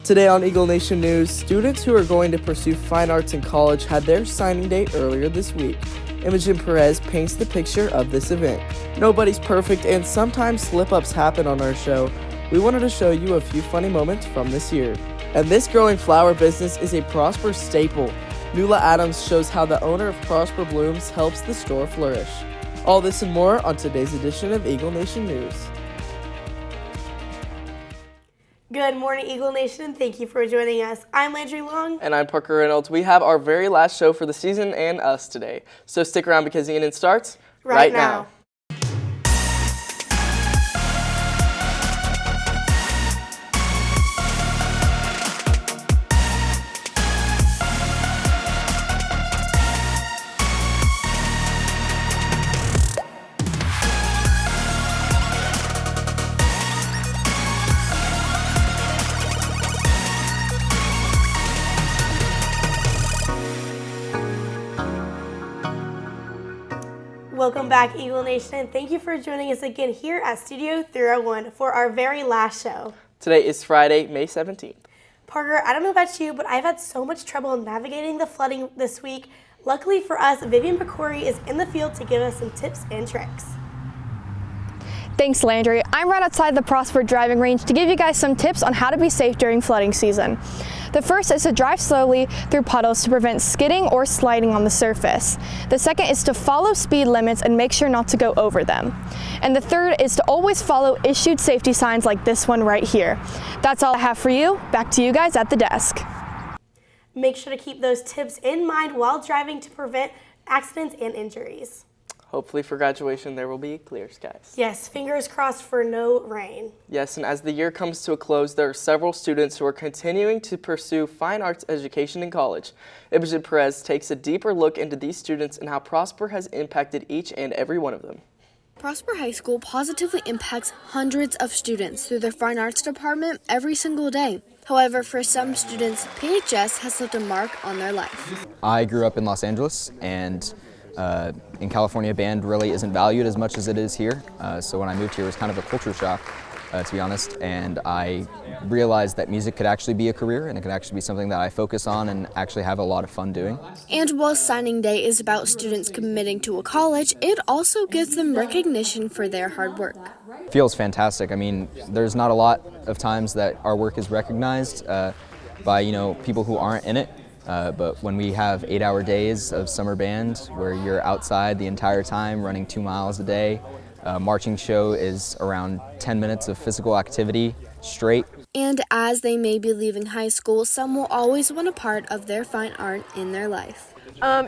Today on Eagle Nation News, students who are going to pursue fine arts in college had their signing day earlier this week. Imogen Perez paints the picture of this event. Nobody's perfect and sometimes slip-ups happen on our show. We wanted to show you a few funny moments from this year. And this growing flower business is a Prosper staple. Nuala Adams shows how the owner of Prosper Blooms helps the store flourish. All this and more on today's edition of Eagle Nation News. Good morning, Eagle Nation, and thank you for joining us. I'm Landry Long. And I'm Parker Reynolds. We have our very last show for the season and us today. So stick around because Ian starts right now. Welcome back, Eagle Nation, and thank you for joining us again here at Studio 301 for our very last show. Today is Friday, May 17th. Parker, I don't know about you, but I've had so much trouble navigating the flooding this week. Luckily for us, Vivian Pecori is in the field to give us some tips and tricks. Thanks, Landry. I'm right outside the Prosper driving range to give you guys some tips on how to be safe during flooding season. The first is to drive slowly through puddles to prevent skidding or sliding on the surface. The second is to follow speed limits and make sure not to go over them. And the third is to always follow issued safety signs like this one right here. That's all I have for you. Back to you guys at the desk. Make sure to keep those tips in mind while driving to prevent accidents and injuries. Hopefully for graduation there will be clear skies. Yes, fingers crossed for no rain. Yes, and as the year comes to a close, there are several students who are continuing to pursue fine arts education in college. Imogen Perez takes a deeper look into these students and how Prosper has impacted each and every one of them. Prosper High School positively impacts hundreds of students through their fine arts department every single day. However, for some students, PHS has left a mark on their life. I grew up in Los Angeles, and in California, band really isn't valued as much as it is here. So when I moved here, it was kind of a culture shock, to be honest. And I realized that music could actually be a career, and it could actually be something that I focus on and actually have a lot of fun doing. And while signing day is about students committing to a college, it also gives them recognition for their hard work. It feels fantastic. I mean, there's not a lot of times that our work is recognized by people who aren't in it. But when we have 8-hour days of summer band where you're outside the entire time running 2 miles a day, marching show is around 10 minutes of physical activity straight. And as they may be leaving high school, some will always want a part of their fine art in their life.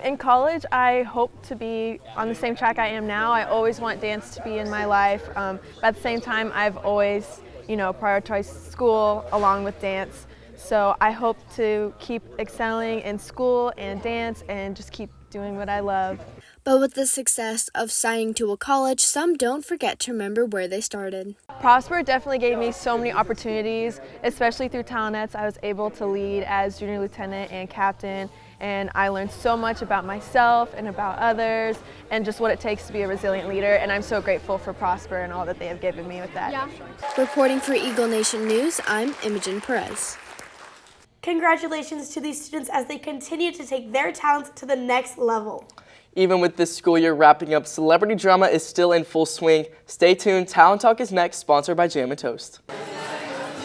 In college, I hope to be on the same track I am now. I always want dance to be in my life. But at the same time, I've always, prioritized school along with dance. So I hope to keep excelling in school and dance and just keep doing what I love. But with the success of signing to a college, some don't forget to remember where they started. Prosper definitely gave me so many opportunities, especially through Talonets. I was able to lead as junior lieutenant and captain, and I learned so much about myself and about others and just what it takes to be a resilient leader, and I'm so grateful for Prosper and all that they have given me with that. Reporting for Eagle Nation News, I'm Imogen Perez. Congratulations to these students as they continue to take their talents to the next level. Even with this school year wrapping up, celebrity drama is still in full swing. Stay tuned, Talent Talk is next, sponsored by Jam and Toast.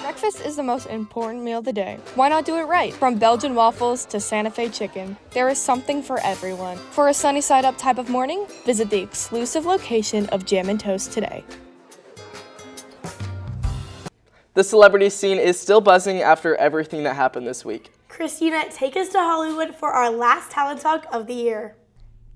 Breakfast is the most important meal of the day. Why not do it right? From Belgian waffles to Santa Fe chicken, there is something for everyone. For a sunny side up type of morning, visit the exclusive location of Jam and Toast today. The celebrity scene is still buzzing after everything that happened this week. Christina, take us to Hollywood for our last Talent Talk of the year.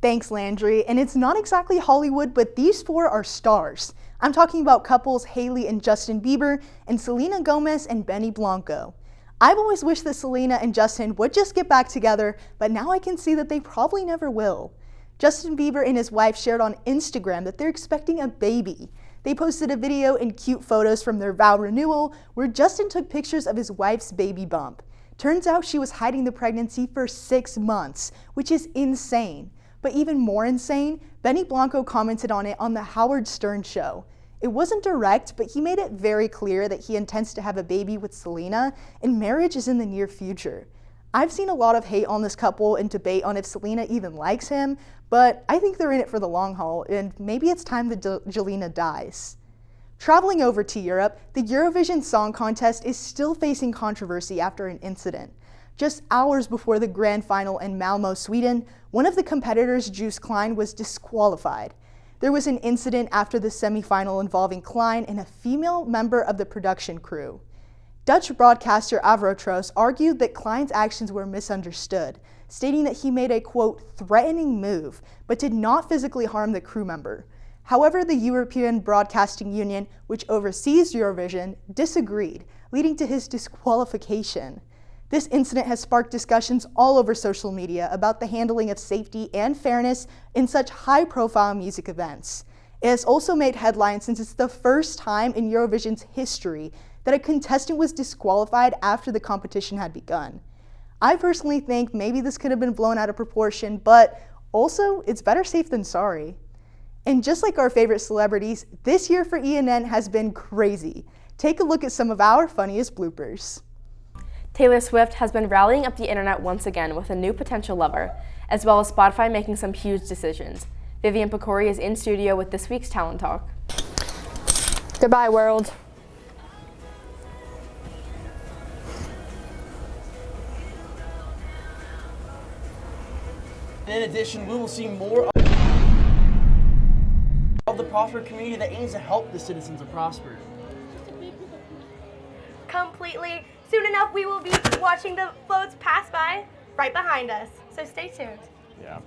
Thanks, Landry. And it's not exactly Hollywood, but these four are stars. I'm talking about couples Hailey and Justin Bieber and Selena Gomez and Benny Blanco. I've always wished that Selena and Justin would just get back together, but now I can see that they probably never will. Justin Bieber and his wife shared on Instagram that they're expecting a baby. They posted a video and cute photos from their vow renewal where Justin took pictures of his wife's baby bump. Turns out she was hiding the pregnancy for 6 months, which is insane. But even more insane, Benny Blanco commented on it on the Howard Stern show. It wasn't direct, but he made it very clear that he intends to have a baby with Selena, and marriage is in the near future. I've seen a lot of hate on this couple and debate on if Selena even likes him, but I think they're in it for the long haul, and maybe it's time that Jelena dies. Traveling over to Europe, the Eurovision Song Contest is still facing controversy after an incident. Just hours before the grand final in Malmö, Sweden, one of the competitors, Juice Klein, was disqualified. There was an incident after the semifinal involving Klein and a female member of the production crew. Dutch broadcaster Avrotros argued that Klein's actions were misunderstood, stating that he made a, quote, threatening move, but did not physically harm the crew member. However, the European Broadcasting Union, which oversees Eurovision, disagreed, leading to his disqualification. This incident has sparked discussions all over social media about the handling of safety and fairness in such high-profile music events. It has also made headlines since it's the first time in Eurovision's history that a contestant was disqualified after the competition had begun. I personally think maybe this could have been blown out of proportion, but also it's better safe than sorry. And just like our favorite celebrities, this year for ENN has been crazy. Take a look at some of our funniest bloopers. Taylor Swift has been rallying up the internet once again with a new potential lover, as well as Spotify making some huge decisions. Vivian Pecori is in studio with this week's Talent Talk. Goodbye, world. In addition, we will see more of the Prosper community that aims to help the citizens of Prosper. Completely. Soon enough, we will be watching the floats pass by right behind us. So stay tuned. Yeah.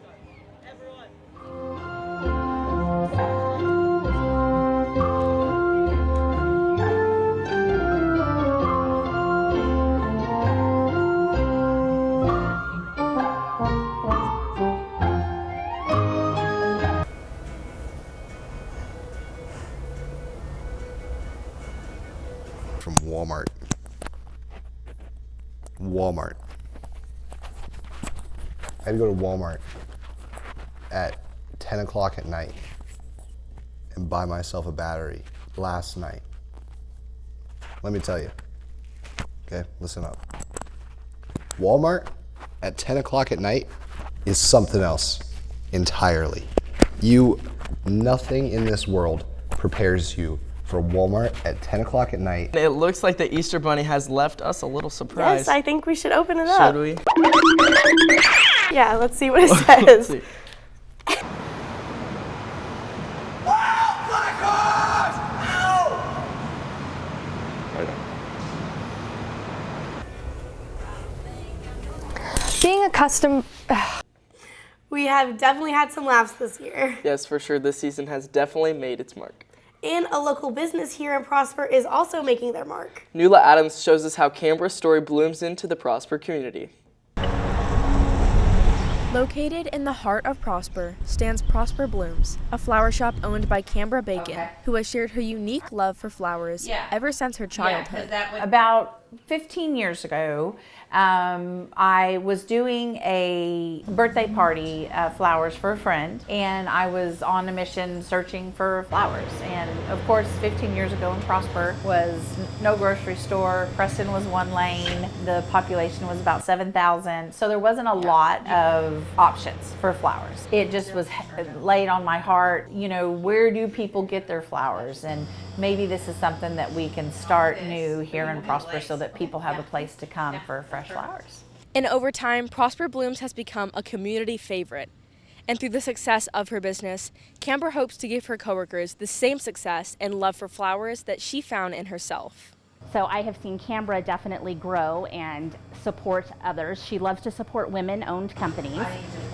From Walmart. I had to go to Walmart at 10 o'clock at night and buy myself a battery last night. Let me tell you. Okay, listen up. Walmart at 10 o'clock at night is something else entirely. Nothing in this world prepares you for Walmart at 10 o'clock at night. It looks like the Easter Bunny has left us a little surprised. Yes, I think we should open it up. Should we? Yeah, let's see what it says. Let's see. Being accustomed... We have definitely had some laughs this year. Yes, for sure. This season has definitely made its mark. And a local business here in Prosper is also making their mark. Nuala Adams shows us how Canberra's story blooms into the Prosper community. Located in the heart of Prosper stands Prosper Blooms, a flower shop owned by Canberra Bacon, who has shared her unique love for flowers ever since her childhood. About 15 years ago, I was doing a birthday party flowers for a friend, and I was on a mission searching for flowers. And of course, 15 years ago in Prosper was no grocery store. Preston was one lane. The population was about 7,000. So there wasn't a lot of options for flowers. It just was laid on my heart, you know, where do people get their flowers? And maybe this is something that we can start new here in Prosper so that people have a place to come for fresh flowers. And over time, Prosper Blooms has become a community favorite. And through the success of her business, Canberra hopes to give her coworkers the same success and love for flowers that she found in herself. So I have seen Canberra definitely grow and support others. She loves to support women-owned companies.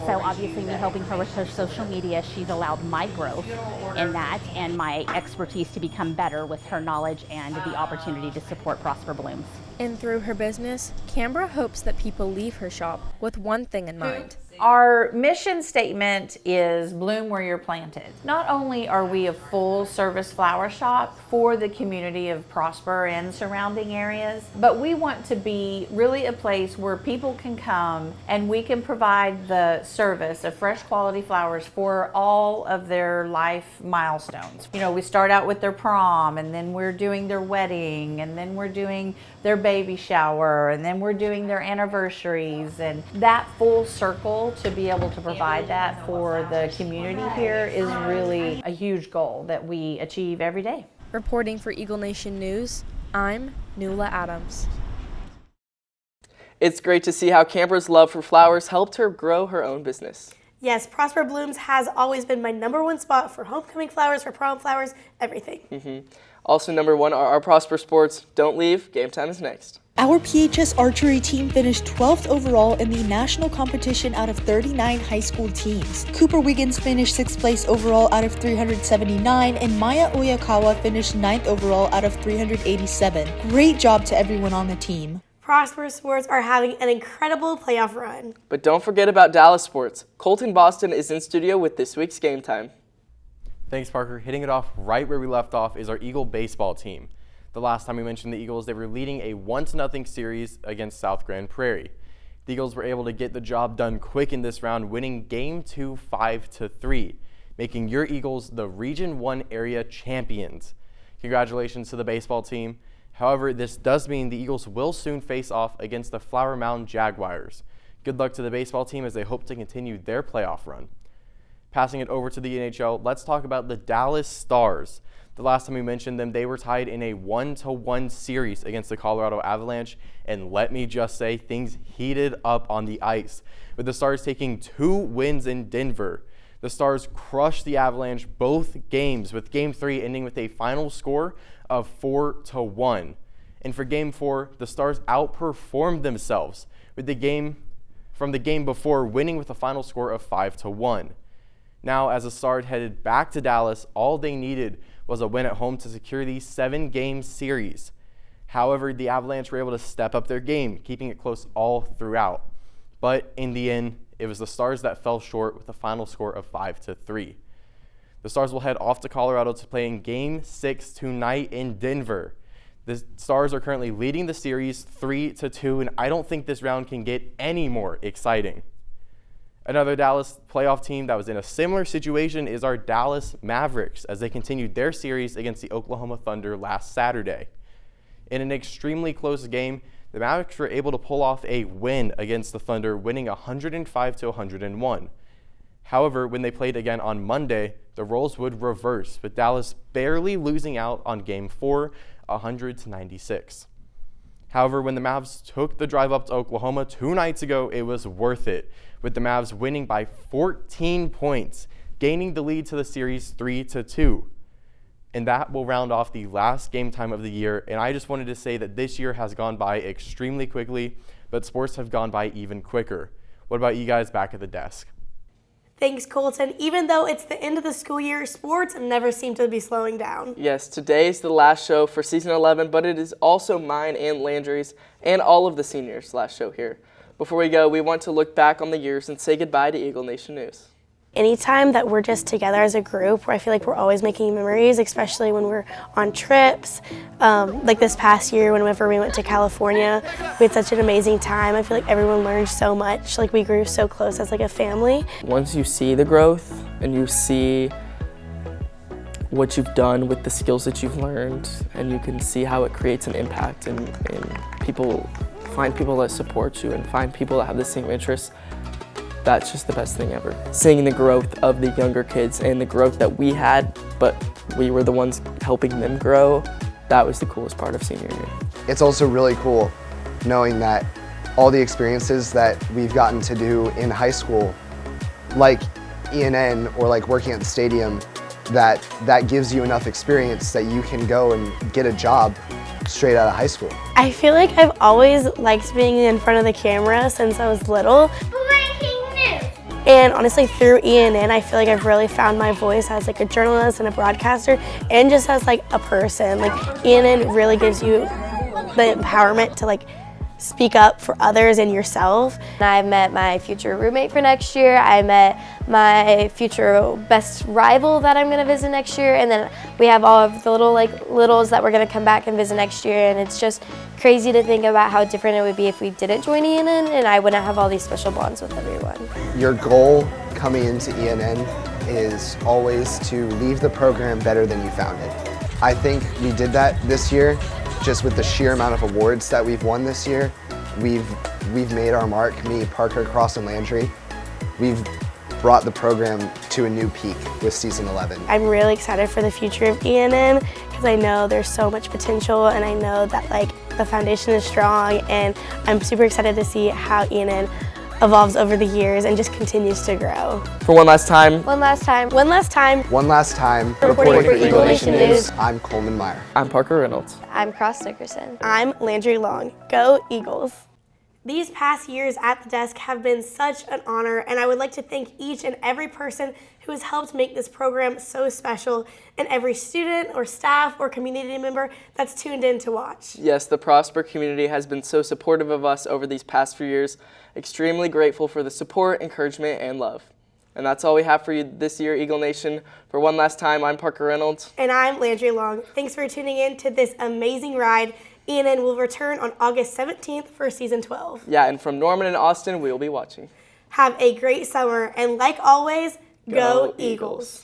So obviously me helping her with her social media, she's allowed my growth in that and my expertise to become better with her knowledge and the opportunity to support Prosper Blooms. And through her business, Canberra hopes that people leave her shop with one thing in mind: Our mission statement is bloom where you're planted. Not only are we a full service flower shop for the community of Prosper and surrounding areas, but we want to be really a place where people can come and we can provide the service of fresh quality flowers for all of their life milestones. You know, we start out with their prom, and then we're doing their wedding, and then we're doing their baby shower, and then we're doing their anniversaries, and that full circle to be able to provide that for the community here is really a huge goal that we achieve every day. Reporting for Eagle Nation News, I'm Nuala Adams. It's great to see how Canberra's love for flowers helped her grow her own business. Yes, Prosper Blooms has always been my #1 spot for homecoming flowers, for prom flowers, everything. Also #1 are our Prosper sports. Don't leave, game time is next. Our PHS archery team finished 12th overall in the national competition out of 39 high school teams. Cooper Wiggins finished 6th place overall out of 379, and Maya Oyakawa finished 9th overall out of 387. Great job to everyone on the team. Prosper Sports are having an incredible playoff run. But don't forget about Dallas sports. Colton Boston is in studio with this week's game time. Thanks, Parker. Hitting it off right where we left off is our Eagle baseball team. The last time we mentioned the Eagles, they were leading a 1-0 series against South Grand Prairie. The Eagles were able to get the job done quick in this round, winning Game 2 5-3, making your Eagles the Region 1 area champions. Congratulations to the baseball team. However, this does mean the Eagles will soon face off against the Flower Mound Jaguars. Good luck to the baseball team as they hope to continue their playoff run. Passing it over to the NHL, let's talk about the Dallas Stars. The last time we mentioned them, they were tied in a 1-1 series against the Colorado Avalanche, and let me just say, things heated up on the ice, with the Stars taking 2 wins in Denver. The Stars crushed the Avalanche both games, with Game 3 ending with a final score of 4-1. And for Game 4, the Stars outperformed themselves, with the game before winning with a final score of 5-1. Now, as the Stars headed back to Dallas, all they needed was a win at home to secure the 7-game series. However, the Avalanche were able to step up their game, keeping it close all throughout. But in the end, it was the Stars that fell short with a final score of 5-3. The Stars will head off to Colorado to play in Game 6 tonight in Denver. The Stars are currently leading the series 3-2, and I don't think this round can get any more exciting. Another Dallas playoff team that was in a similar situation is our Dallas Mavericks, as they continued their series against the Oklahoma Thunder last Saturday. In an extremely close game, the Mavericks were able to pull off a win against the Thunder, winning 105-101. However, when they played again on Monday, the roles would reverse, with Dallas barely losing out on Game 4, 100-96. However, when the Mavs took the drive up to Oklahoma 2 nights ago, it was worth it, with the Mavs winning by 14 points, gaining the lead to the series 3-2. And that will round off the last game time of the year. And I just wanted to say that this year has gone by extremely quickly, but sports have gone by even quicker. What about you guys back at the desk? Thanks, Colton. Even though it's the end of the school year, sports never seem to be slowing down. Yes, today is the last show for season 11, but it is also mine and Landry's and all of the seniors' last show here. Before we go, we want to look back on the years and say goodbye to Eagle Nation News. Anytime that we're just together as a group, where I feel like we're always making memories, especially when we're on trips. Like this past year, whenever we went to California, we had such an amazing time. I feel like everyone learned so much. Like we grew so close as like a family. Once you see the growth and you see what you've done with the skills that you've learned, and you can see how it creates an impact, and people find people that support you and find people that have the same interests. That's just the best thing ever. Seeing the growth of the younger kids and the growth that we had, but we were the ones helping them grow, that was the coolest part of senior year. It's also really cool knowing that all the experiences that we've gotten to do in high school, like ENN or like working at the stadium, that gives you enough experience that you can go and get a job straight out of high school. I feel like I've always liked being in front of the camera since I was little. And honestly, through ENN, I feel like I've really found my voice as like a journalist and a broadcaster, and just as like a person. Like ENN really gives you the empowerment to like speak up for others and yourself. I met my future roommate for next year. I met my future best rival that I'm going to visit next year, and then we have all of the littles that we're going to come back and visit next year, and it's just crazy to think about how different it would be if we didn't join ENN and I wouldn't have all these special bonds with everyone. Your goal coming into ENN is always to leave the program better than you found it. I think we did that this year. Just with the sheer amount of awards that we've won this year, we've made our mark, me, Parker, Cross, and Landry. We've brought the program to a new peak with season 11. I'm really excited for the future of ENN because I know there's so much potential, and I know that the foundation is strong, and I'm super excited to see how ENN evolves over the years and just continues to grow. For one last time. One last time. One last time. One last time. Reporting for Eagle Nation News. I'm Coleman Meyer. I'm Parker Reynolds. I'm Cross Nickerson. I'm Landry Long. Go Eagles. These past years at the desk have been such an honor, and I would like to thank each and every person who has helped make this program so special, and every student or staff or community member that's tuned in to watch. Yes, the Prosper community has been so supportive of us over these past few years. Extremely grateful for the support, encouragement, and love. And that's all we have for you this year, Eagle Nation. For one last time, I'm Parker Reynolds. And I'm Landry Long. Thanks for tuning in to this amazing ride. ENN will return on August 17th for season 12. Yeah, and from Norman and Austin, we'll be watching. Have a great summer, and like always, go Eagles.